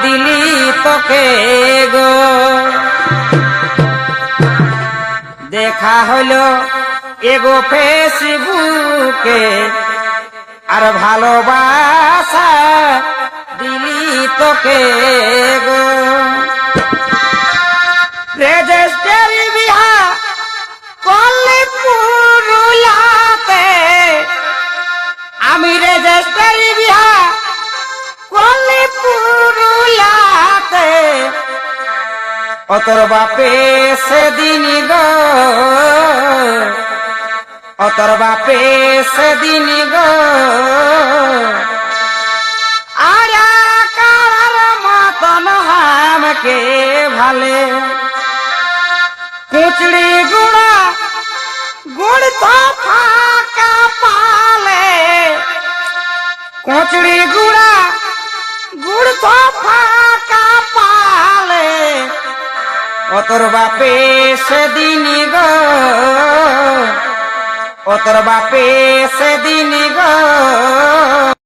দিলি তোকে গো দেখা হলো এগো ফেসবুকে আর ভালোবাসা দিলি তোকে গো রেজিস্ট্রি বিহা করলি পুরুলাতে আমি রেজিস্ট্রি বিহা করলি পুরুলাতে ও তোর বাপে সেদিন গো ও তোর বাপে সেদিন গো আরা কার মতন হামকে ভালে কুচড়ি গুড়া গুড় তো ফাঁকা পালে কুচড়ি গুড়া গুড় তো ফাঁকা পালে ও তোর বাপে সেদিন গো ও তোর বাপে সেদিন গো